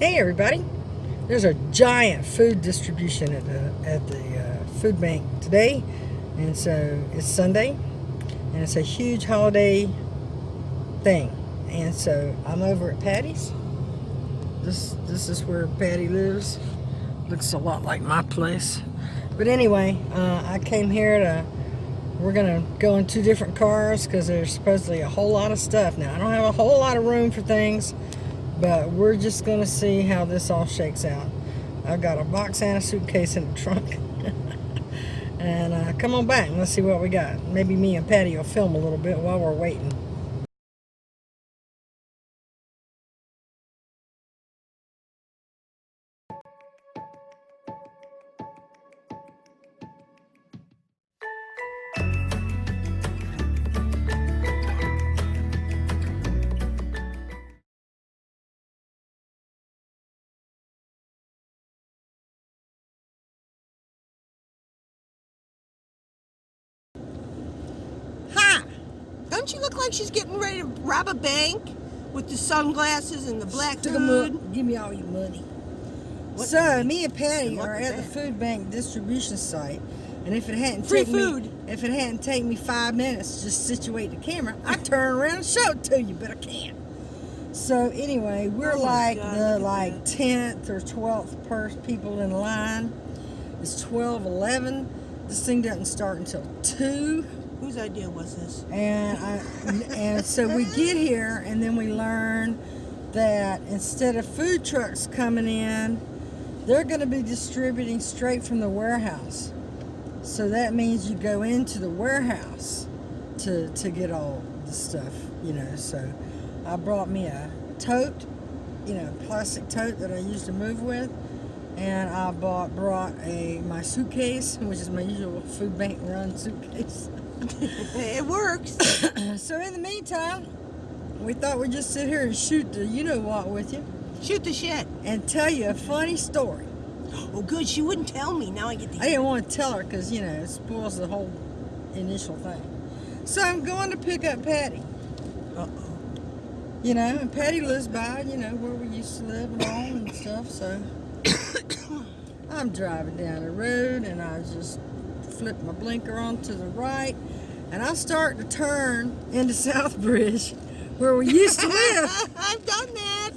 Hey everybody! There's a giant food distribution at the food bank today, and so it's Sunday, and it's a huge holiday thing. And so I'm over at Patti's. This is where Patti lives. Looks a lot like my place, but anyway, I came here to. We're gonna go in two different cars because there's supposedly a whole lot of stuff. Now I don't have a whole lot of room for things, but we're just gonna see how this all shakes out. I've got a box and a suitcase in the trunk. And come on back and let's see what we got. Maybe me and Patti will film a little bit while we're waiting. Don't you look like she's getting ready to rob a bank with the sunglasses and the black Stick 'em hood? up. Give me all your money. What So money? me and Patti Look are at at the that. food bank distribution site, and if it hadn't Free taken food. if it hadn't taken me 5 minutes to just situate the camera, I'd turn around and show it to you, but I can't. So anyway, we're Oh my like God, the look at that. 10th or 12th people in line. It's 12:11. This thing doesn't start until 2. Whose idea was this? And so we get here, and then we learn that instead of food trucks coming in, they're going to be distributing straight from the warehouse. So that means you go into the warehouse to get all the stuff, So I brought me a tote, plastic tote that I used to move with, and I brought my suitcase, which is my usual food bank run suitcase. It works. So in the meantime, we thought we'd just sit here and shoot the you-know-what with you Shoot the shit. and tell you a funny story. Oh, good. She wouldn't tell me. Now I get the. I didn't want to tell her because, it spoils the whole initial thing. So I'm going to pick up Patti. Uh-oh. And Patti lives by, where we used to live and all and stuff. So I'm driving down the road, and I just flip my blinker on to the right, and I start to turn into Southbridge, where we used to live. I've done that.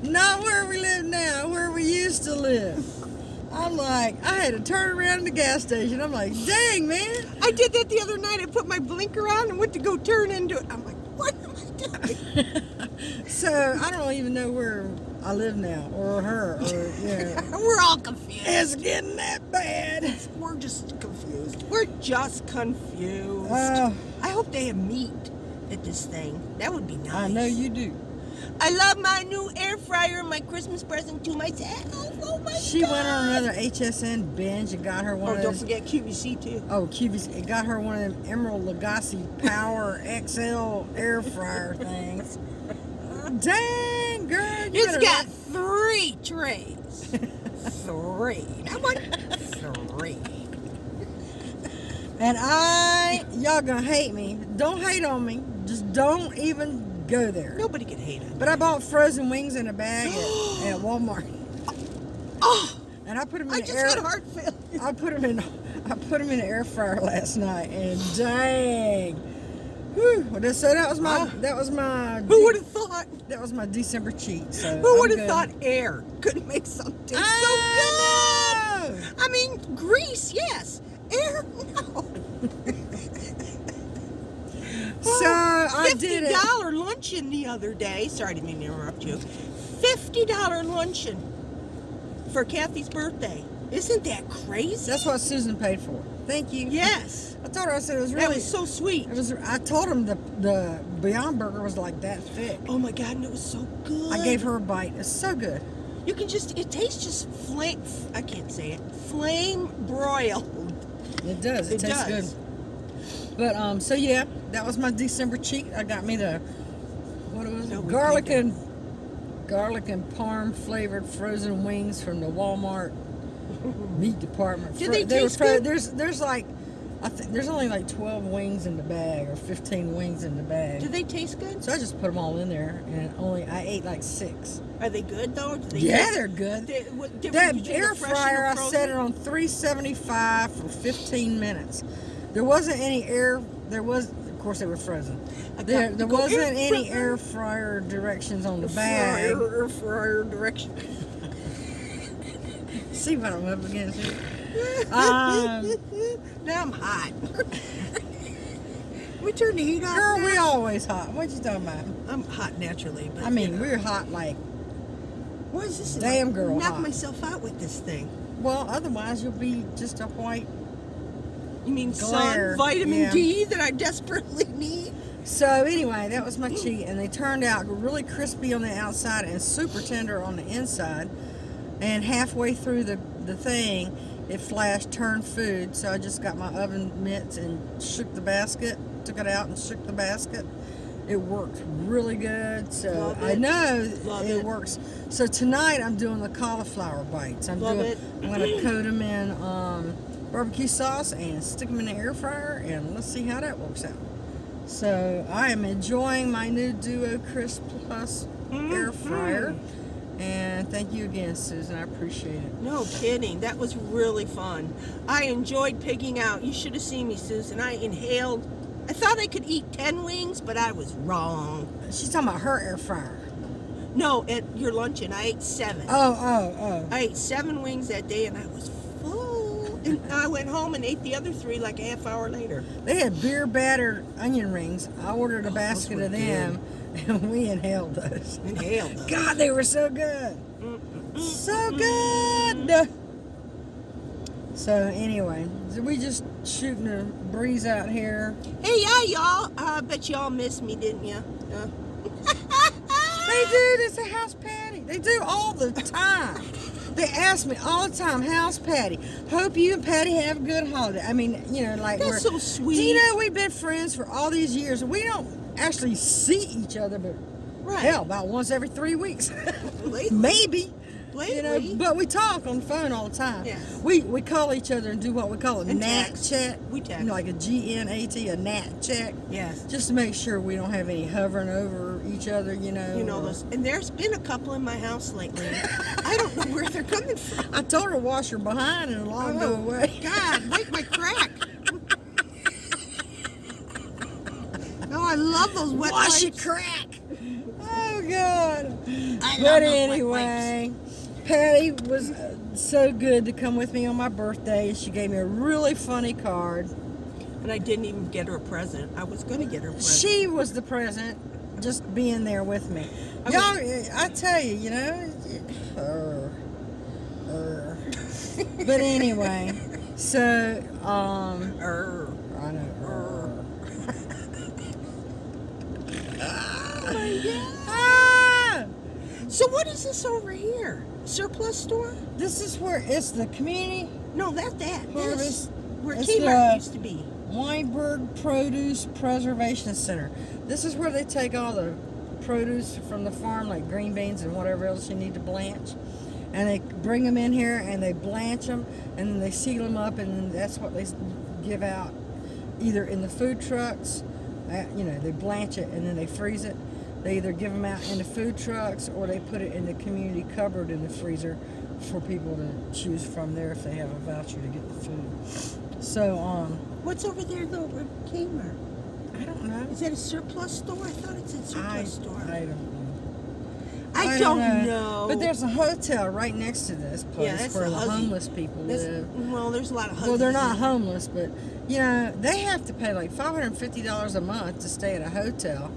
Not where we live now, where we used to live. I'm like, I had to turn around in the gas station. I'm like, dang, man. I did that the other night. I put my blinker on and went to go turn into it. I'm like, what am I doing? So I don't even know where I live now, or her, or, We're all confused. It's getting that bad. We're just confused. We're just confused. Oh. I hope they have meat at this thing. That would be nice. I know you do. I love my new air fryer, my Christmas present to myself. Oh my She God. went on another HSN binge and got her one of don't those. forget QVC too. Oh, QVC. It got her one of them Emerald Lagasse Power XL air fryer things. Dang, girl. You It's better got 3 trays. 3. How about 3? And y'all gonna hate me. Don't hate on me. Just don't even go there. Nobody can hate it. But I bought frozen wings in a bag at Walmart. Oh, And I put them in I the just air. had heart failure. I put them in the air fryer last night, and dang. Whew. So that was my. Who would have thought? That was my December cheat. So Who would I'm have good. thought air could make something taste so I good? I mean, grease, yes. Air, no. So I did it. $50 luncheon the other day. Sorry, I didn't mean to interrupt you. $50 luncheon for Kathy's birthday. Isn't that crazy? That's what Susan paid for. Thank you. Yes. I told her. I said it was really. That was so sweet. It was. I told him the Beyond Burger was like that thick. Oh my God, and it was so good. I gave her a bite. It's so good. You can just, it tastes just I can't say it. Flame broiled. It does. It tastes does. good. But so yeah, that was my December cheat. I got me the No, we garlic paid and parm flavored frozen wings from the Walmart meat department. Did they were taste good? There's like I think there's only like 12 wings in the bag or 15 wings in the bag. Do they taste good? So I just put them all in there, and I ate like 6. Are they good though? Or do they They're good. What That difference between air a fresh and fryer, a I frozen? set it on 375 for 15 minutes. There wasn't any air. There was, of course, they were frozen. There wasn't any air fryer directions on the bag. Air fryer direction. See what I'm up against here. Now I'm hot. We turn the heat off. Girl, now. we always hot. What you talking about? I'm hot naturally, but I mean, we're hot like. what is this? damn girl Knock hot. myself out with this thing. Well, otherwise you'll be just a white. You mean Glare, sun, vitamin yeah. D that I desperately need? So anyway, that was my cheat, and they turned out really crispy on the outside and super tender on the inside. And halfway through the thing, it flashed turn food. So I just got my oven mitts and shook the basket, took it out and shook the basket. It worked really good. So Love I it. know Love it it. works. So tonight I'm doing the cauliflower bites. I'm Love it. going to coat them in barbecue sauce and stick them in the air fryer, and let's see how that works out. So I am enjoying my new Duo Crisp Plus air fryer. And thank you again, Susan. I appreciate it. No kidding. That was really fun. I enjoyed pigging out. You should have seen me, Susan. I inhaled. I thought I could eat 10 wings, but I was wrong. She's talking about her air fryer. No, at your luncheon, I ate 7. Oh. I ate 7 wings that day, and I was full. And I went home and ate the other 3 like a half hour later. They had beer battered onion rings. I ordered a basket were of them, and we inhaled those. Inhaled those. God, they were so good. So good. So anyway, so we just shooting a breeze out here. Hey, yeah, y'all. I bet y'all missed me, didn't you? They do. It's a house patty. They do all the time. They ask me all the time, how's Patti? Hope you and Patti have a good holiday. I mean, like That's so sweet. Do you know we've been friends for all these years? We don't actually see each other, but Right. hell, about once every 3 weeks, Lately. maybe. Lately. But we talk on the phone all the time. Yes. We call each other and do what we call a And nat text. check. We text. Like a GNAT, a nat check. Yes. Just to make sure we don't have any hovering over each other, You know or- those. And there's been a couple in my house lately. I don't know where they're coming from. I told her to wash her behind and it'll all go away. God, like my crack. Oh, I love those wet Wash your wipes. crack. Oh God. I love But those wet anyway, Patti was so good to come with me on my birthday. She gave me a really funny card. And I didn't even get her a present. I was going to get her a present. She was the present, just being there with me. Y'all, I tell you, But anyway, so I know. Oh my God. Ah! So what is this over here? Surplus store? This is where it's the community No, that. Harvest. This. Where It's Kmart the- used to be. Weinberg Produce Preservation Center. This is where they take all the produce from the farm, like green beans and whatever else you need to blanch, and they bring them in here and they blanch them, and then they seal them up, and then that's what they give out, either in the food trucks. They blanch it and then they freeze it. They either give them out in the food trucks or they put it in the community cupboard in the freezer for people to choose from there if they have a voucher to get the food. So, What's over there though? Where Kmart? I don't know. Is that a surplus store? I thought it said surplus store. I don't know. I don't know. But there's a hotel right next to this place Yeah, that's where a the huzzy. homeless people live. Well, there's a lot of Well, they're huzzies not in- homeless, but they have to pay like $550 a month to stay at a hotel.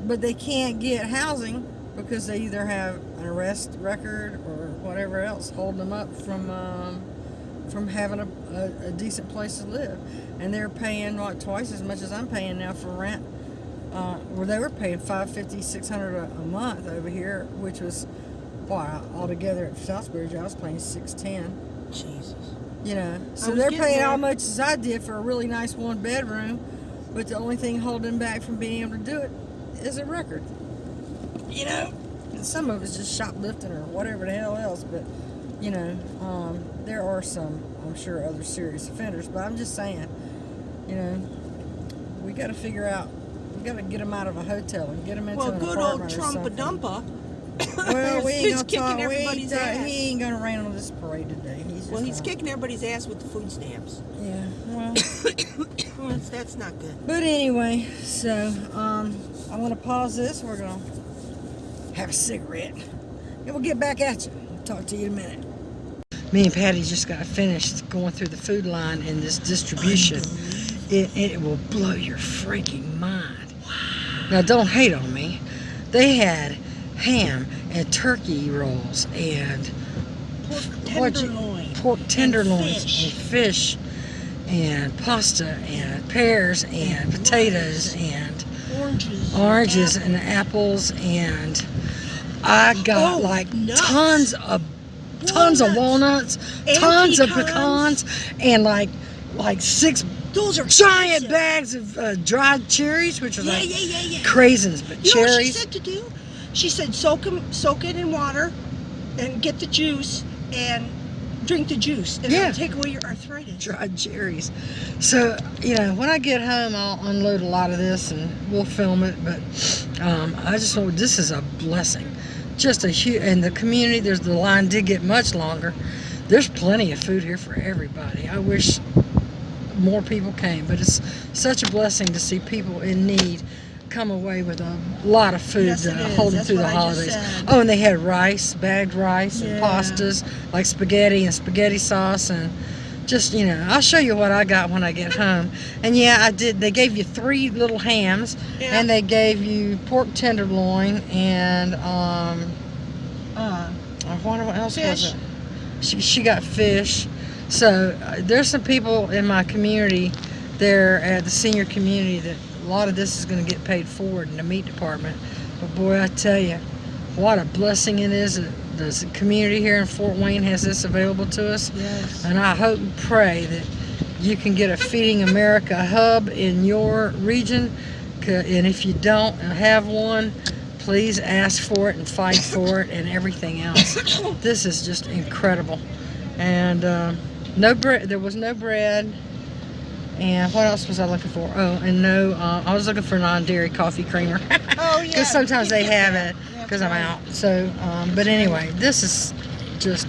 But they can't get housing because they either have an arrest record or whatever else holding them up from having a decent place to live. And they're paying twice as much as I'm paying now for rent. Where they were paying $550, $600 a month over here, which was altogether at Southbridge I was paying $610. Jesus. So was they're getting paying there. how much as I did for a really nice 1-bedroom, but the only thing holding them back from being able to do it is a record. And some of it's just shoplifting or whatever the hell else, but you know, there are some, I'm sure, other serious offenders, but I'm just saying, you know, we got to figure out, we got to get them out of a hotel and get them into an good old apartment or something. Trumpa-dumpa. Well, we ain't gonna kicking talk. everybody's ass. He ain't gonna rain on this parade today. He's kicking everybody's ass with the food stamps. Yeah, well, That's not good. but anyway, so I'm gonna pause this. We're gonna have a cigarette, and we'll get back at you. I'll talk to you in a minute. Me and Patti just got finished going through the food line in this distribution. It will blow your freaking mind. Now, don't hate on me. They had ham and turkey rolls and pork tenderloins and fish and pasta and pears and potatoes and oranges and apples, and I got tons of walnuts, tons of pecans, and like 6 Those are giant expensive. bags of dried cherries, which are like Yeah. craisins, but You know what she cherries. said to do? She said soak it in water and get the juice and drink the juice, and it'll take away your arthritis. Dried cherries. So, you know, when I get home, I'll unload a lot of this and we'll film it. But I just know this is a blessing. Just a huge, and the community, the line did get much longer. There's plenty of food here for everybody. I wish more people came, but it's such a blessing to see people in need come away with a lot of food Yes, to it is. hold them That's through the what I just holidays. said. Oh, and they had rice, bagged rice and Yeah. pastas like spaghetti and spaghetti sauce, and just, you know, I'll show you what I got when I get home. And yeah, I did. They gave you 3 little hams, and they gave you pork tenderloin and what else was it? She got fish. So there's some people in my community there at the senior community that a lot of this is going to get paid forward in the meat department. But boy, I tell you, what a blessing it is that the community here in Fort Wayne has this available to us. Yes. And I hope and pray that you can get a Feeding America hub in your region. And if you don't have one, please ask for it and fight for it and everything else. This is just incredible. And no bread. There was no bread. And what else was I looking for? Oh, and no, I was looking for non-dairy coffee creamer. Oh, yeah. Because sometimes they have it Yeah, because I'm out. So, but anyway, this is just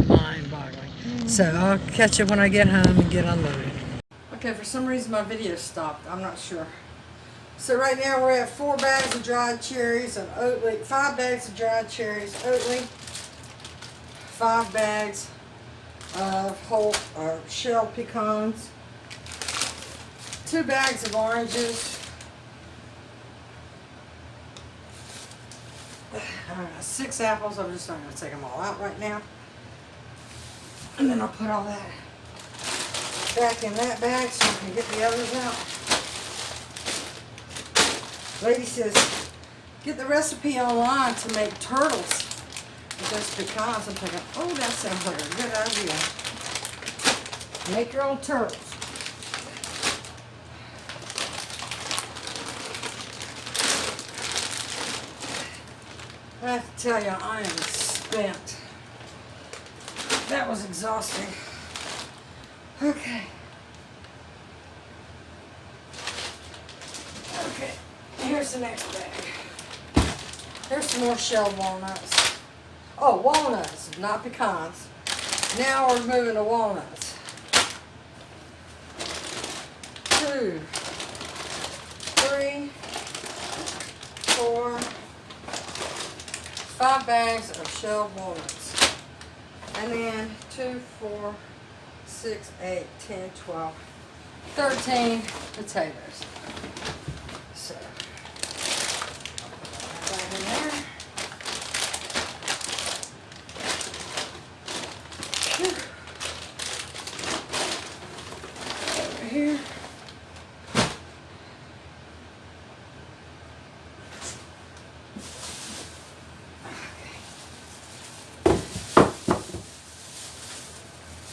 mind-boggling. So I'll catch you when I get home and get unloaded. Okay, for some reason my video stopped. I'm not sure. So right now we're at 4 bags of dried cherries and oatmeal, 5 bags of dried cherries, oatmeal, 5 bags of whole or shelled pecans, 2 bags of oranges, 6 apples. I'm just not going to take them all out right now. And then I'll put all that back in that bag so I can get the others out. Lady says, get the recipe online to make turtles with those pecans. I'm thinking, oh, that sounds like a good idea. Make your own turtles. I have to tell you, I am spent. That was exhausting. Okay. Okay, here's the next bag. Here's some more shelled walnuts. Oh, walnuts, not pecans. Now we're moving to walnuts. 2, 3, 4, 5 bags of shelled walnuts. And then 2, 4, 6, 8, 10, 12, 13 potatoes. So, put that in there. Whew. Over here.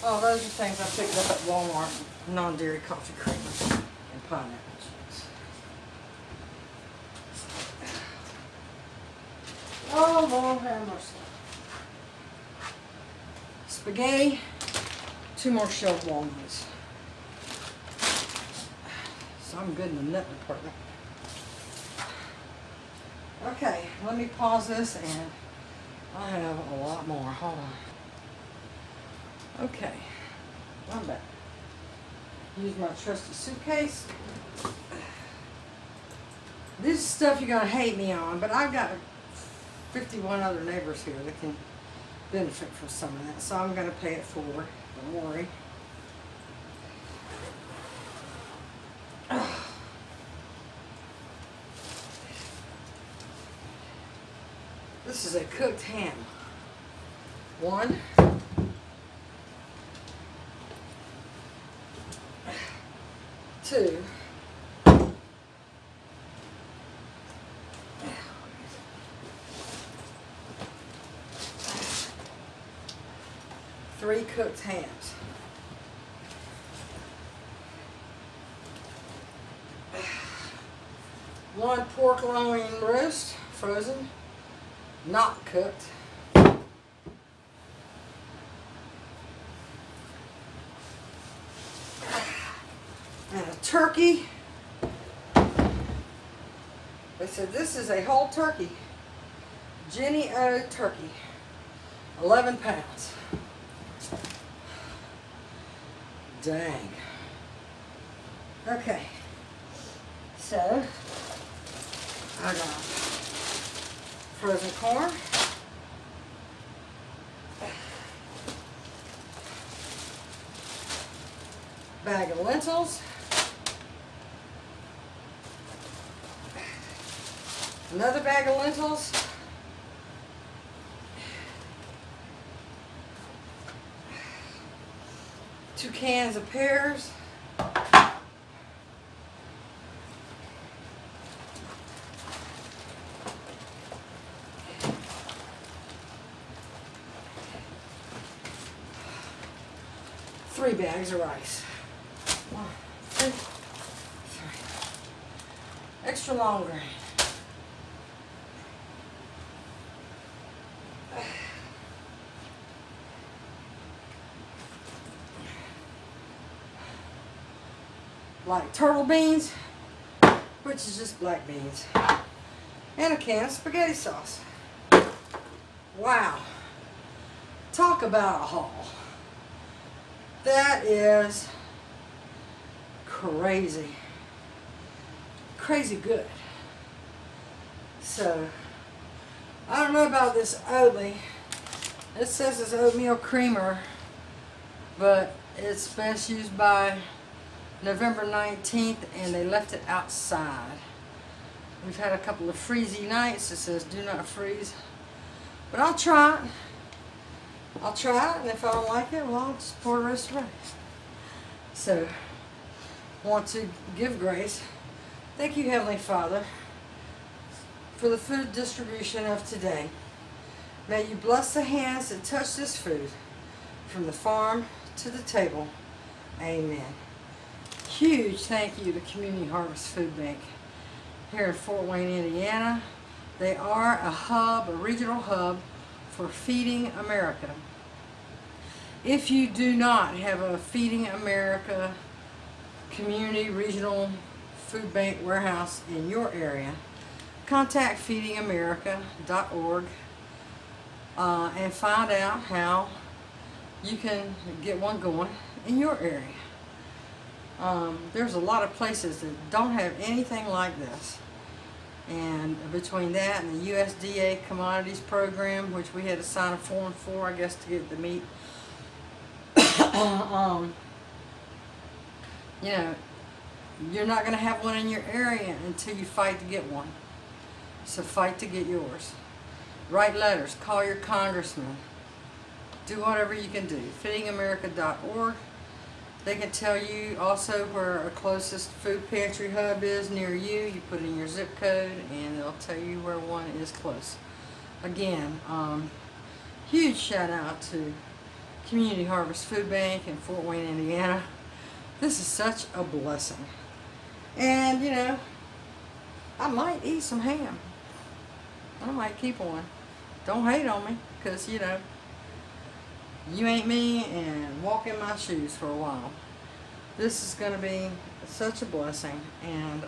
Oh, those are things I picked up at Walmart. Non-dairy coffee creamer and pineapple juice. Oh, Lord have mercy. spaghetti, 2 more shelled walnuts. So I'm good in the nut department. Okay, let me pause this, and I have a lot more. Hold on. Okay, I'm back. Use my trusty suitcase. This is stuff you're gonna hate me on, but I've got 51 other neighbors here that can benefit from some of that, so I'm gonna pay it forward. Don't worry. This is a cooked ham. 1, 2, 3 cooked hams. 1 pork loin roast, frozen, not cooked. And a turkey. They said this is a whole turkey. Jenny O turkey. 11 pounds. Dang. Okay. So, I got frozen corn. Bag of lentils. Another bag of lentils. Two cans of pears. Three bags of rice. 1, 2, 3. Extra long grain. Like turtle beans, which is just black beans, and a can of spaghetti sauce. Wow. Talk about a haul. That is crazy. Crazy good. So, I don't know about this Oatly. It says it's oatmeal creamer, but it's best used by November 19th, and they left it outside. We've had a couple of freezy nights. It says do not freeze. But I'll try it. I'll try it, and if I don't like it, well, I'll just pour the rest of it. So, want to give grace. Thank you, Heavenly Father, for the food distribution of today. May you bless the hands that touch this food, from the farm to the table. Amen. Huge thank you to Community Harvest Food Bank here in Fort Wayne, Indiana. They are a hub, a regional hub for Feeding America. If you do not have a Feeding America community regional food bank warehouse in your area, contact feedingamerica.org and find out how you can get one going in your area. There's a lot of places that don't have anything like this, and between that and the USDA commodities program, which we had to sign a form for, I guess, to get the meat, you know, you're not going to have one in your area until you fight to get one. So fight to get yours. Write letters, call your congressman, do whatever you can do. feedingamerica.org. They can tell you also where a closest food pantry hub is near you. You put in your zip code and they'll tell you where one is close. Again, huge shout out to Community Harvest Food Bank in Fort Wayne, Indiana. This is such a blessing. And, you know, I might eat some ham. I might keep one. Don't hate on me, because, you know, you ain't me and walk in my shoes for a while. This is going to be such a blessing, and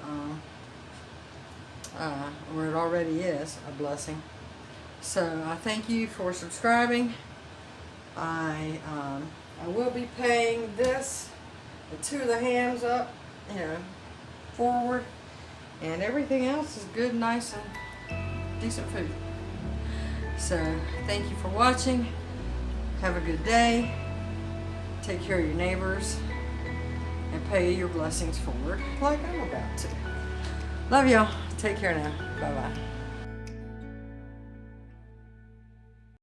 or it already is a blessing. So I thank you for subscribing. I will be paying this, the 2 of the hams up, forward, and everything else is good, nice, and decent food. So thank you for watching. Have a good day. Take care of your neighbors and pay your blessings forward like I'm about to. Love y'all. Take care now. Bye-bye.